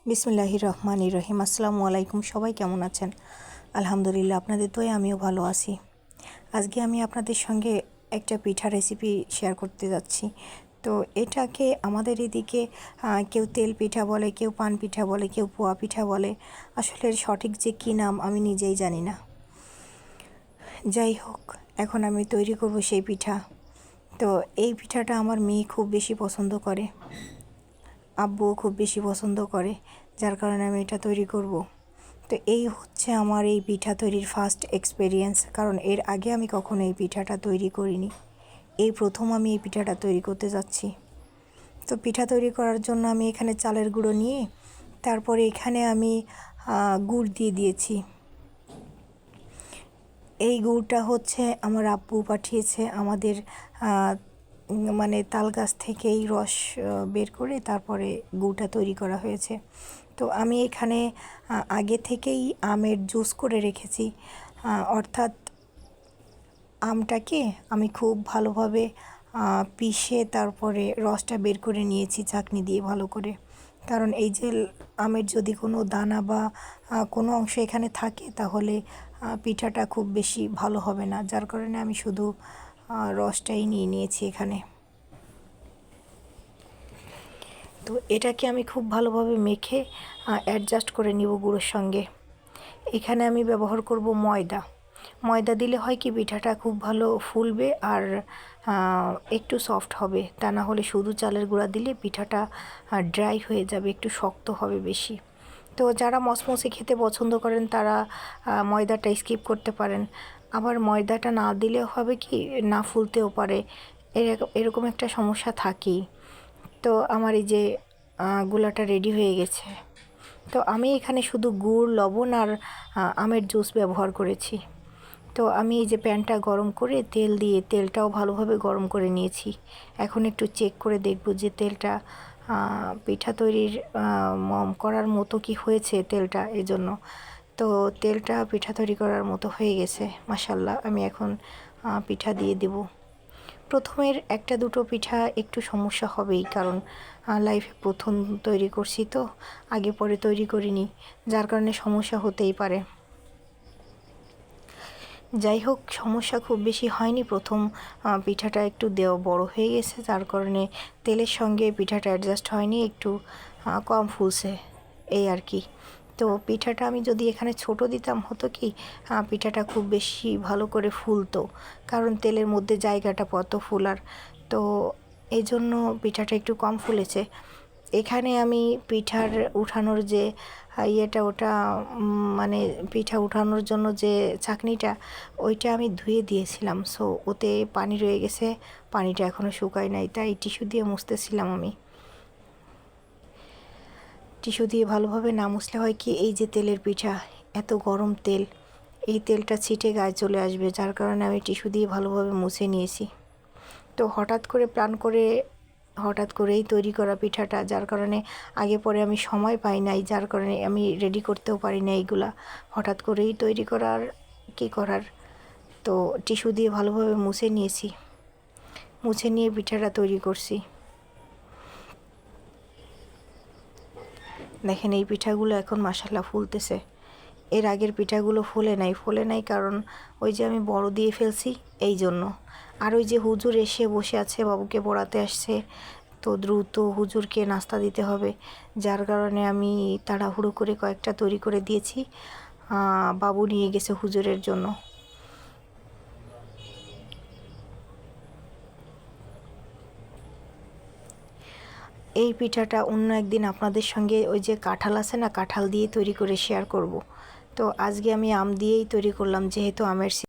বিসমিল্লাহির রহমানির রহিম। আসসালামু আলাইকুম। সবাই কেমন আছেন? আলহামদুলিল্লাহ, আপনাদের দোয়ায় আমিও ভালো আছি। আজকে আমি আপনাদের সঙ্গে একটা পিঠা রেসিপি শেয়ার করতে যাচ্ছি। তো এটাকে আমাদের এদিকে কেউ তেল পিঠা বলে, কেউ পান পিঠা বলে, কেউ পোয়া পিঠা বলে। আসলে এর সঠিক যে কী নাম আমি নিজেই জানি না। যাই হোক, এখন আমি তৈরি করব সেই পিঠা। তো এই পিঠাটা আমার মেয়ে খুব বেশি পছন্দ করে, আব্বুও খুব বেশি পছন্দ করে, যার কারণে আমি এটা তৈরি করব। তো এই হচ্ছে আমার এই পিঠা তৈরির ফার্স্ট এক্সপেরিয়েন্স, কারণ এর আগে আমি কখনো এই পিঠাটা তৈরি করিনি। এই প্রথম আমি এই পিঠাটা তৈরি করতে যাচ্ছি। তো পিঠা তৈরি করার জন্য আমি এখানে চালের গুঁড়ো নিয়ে তারপরে এখানে আমি গুড় দিয়ে দিয়েছি। এই গুড়টা হচ্ছে আমার আব্বু পাঠিয়েছে আমাদের মানে তাল গাছ থেকেই রস বের করে তারপরে গুড়টা তৈরি করা হয়েছে। তো আমি এখানে আগে থেকেই আমের জুস করে রেখেছি, অর্থাৎ আমটাকে আমি খুব ভালোভাবে পিষে তারপরে রসটা বের করে নিয়েছি ছাঁকনি দিয়ে ভালো করে। কারণ এই যে আমের যদি কোনো দানা বা কোনো অংশ এখানে থাকে তাহলে পিঠাটা খুব বেশি ভালো হবে না, যার কারণে আমি শুধু রসটাই নিয়ে নিয়েছি এখানে। তো এটাকে আমি খুব ভালোভাবে মেখে অ্যাডজাস্ট করে নিব গুঁড়োর সঙ্গে। এখানে আমি ব্যবহার করব ময়দা। ময়দা দিলে হয় কি, পিঠাটা খুব ভালো ফুলবে আর একটু সফট হবে। তা না হলে শুধু চালের গুঁড়া দিলে পিঠাটা ড্রাই হয়ে যাবে, একটু শক্ত হবে বেশি। তো যারা মচমচে খেতে পছন্দ করেন তারা ময়দাটা স্কিপ করতে পারেন। আবার ময়দাটা না দিলেও হবে কি, না ফুলতেও পারে, এরকম একটা সমস্যা থাকেই। তো আমার এই যে গুলাটা রেডি হয়ে গেছে। তো আমি এখানে শুধু গুড়, লবণ আর আমের জুস ব্যবহার করেছি। তো আমি এই যে প্যানটা গরম করে তেল দিয়ে তেলটাও ভালোভাবে গরম করে নিয়েছি। এখন একটু চেক করে দেখব যে তেলটা পিঠা তৈরির করার মতো কি হয়েছে তেলটা, এজন্য। তো তেলটা পিঠা তৈরি করার মতো হয়ে গেছে মাশাল্লাহ। আমি এখন পিঠা দিয়ে দেব। প্রথমের একটা দুটো পিঠা একটু সমস্যা হবেই, কারণ লাইফে প্রথম তৈরি করছি, তো আগে পরে তৈরি করিনি, যার কারণে সমস্যা হতেই পারে। যাই হোক, সমস্যা খুব বেশি হয়নি। প্রথম পিঠাটা একটু দেওয়া বড় হয়ে গেছে, যার কারণে তেলের সঙ্গে পিঠাটা অ্যাডজাস্ট হয়নি, একটু কম ফুলছে, এই আর কি। তো পিঠাটা আমি যদি এখানে ছোট দিতাম হতো কি, পিঠাটা খুব বেশি ভালো করে ফুলতো, কারণ তেলের মধ্যে জায়গাটা কত ফুলার। তো এই জন্য পিঠাটা একটু কম ফুলেছে। এখানে আমি পিঠার উঠানোর যে ইয়েটা, ওটা মানে পিঠা উঠানোর জন্য যে ছাঁকনিটা, ওইটা আমি ধুয়ে দিয়েছিলাম। সো ওতে পানি রয়ে গেছে, পানিটা এখনও শুকায় নাই, তাই টিস্যু দিয়ে মুছতেছিলাম আমি। টিস্যু দিয়ে ভালোভাবে না মুছলে হয় কি, এই যে তেলের পিঠা, এত গরম তেল, এই তেলটা ছিটে গায়ে চলে আসবে, যার কারণে আমি টিস্যু দিয়ে ভালোভাবে মুছে নিয়েছি। তো হঠাৎ করেই তৈরি করা পিঠাটা, যার কারণে আগে পরে আমি সময় পাই নাই, যার কারণে আমি রেডি করতেও পারি না এইগুলা। হঠাৎ করেই তৈরি করার কী করার। তো টিস্যু দিয়ে ভালোভাবে মুছে নিয়েছি, মুছে নিয়ে পিঠাটা তৈরি করছি। দেখেন এই পিঠাগুলো এখন মাশাল্লাহ ফুলতেছে। এর আগের পিঠাগুলো ফোলে নাই, কারণ ওই যে আমি বড় দিয়ে ফেলছি, এই জন্য। আর ওই যে হুজুর এসে বসে আছে, বাবুকে পড়াতে আসছে, তো দ্রুত হুজুরকে নাস্তা দিতে হবে, যার কারণে আমি তাড়াহুড়ো করে কয়েকটা তৈরি করে দিয়েছি। বাবু নিয়ে গেছে হুজুরের জন্য। এই পিঠাটা অন্য একদিন আপনাদের সঙ্গে ওই যে কাঁঠাল আছে না, কাঁঠাল দিয়ে তৈরি করে শেয়ার করব। তো আজকে আমি আম দিয়েই তৈরি করলাম, যেহেতু আমের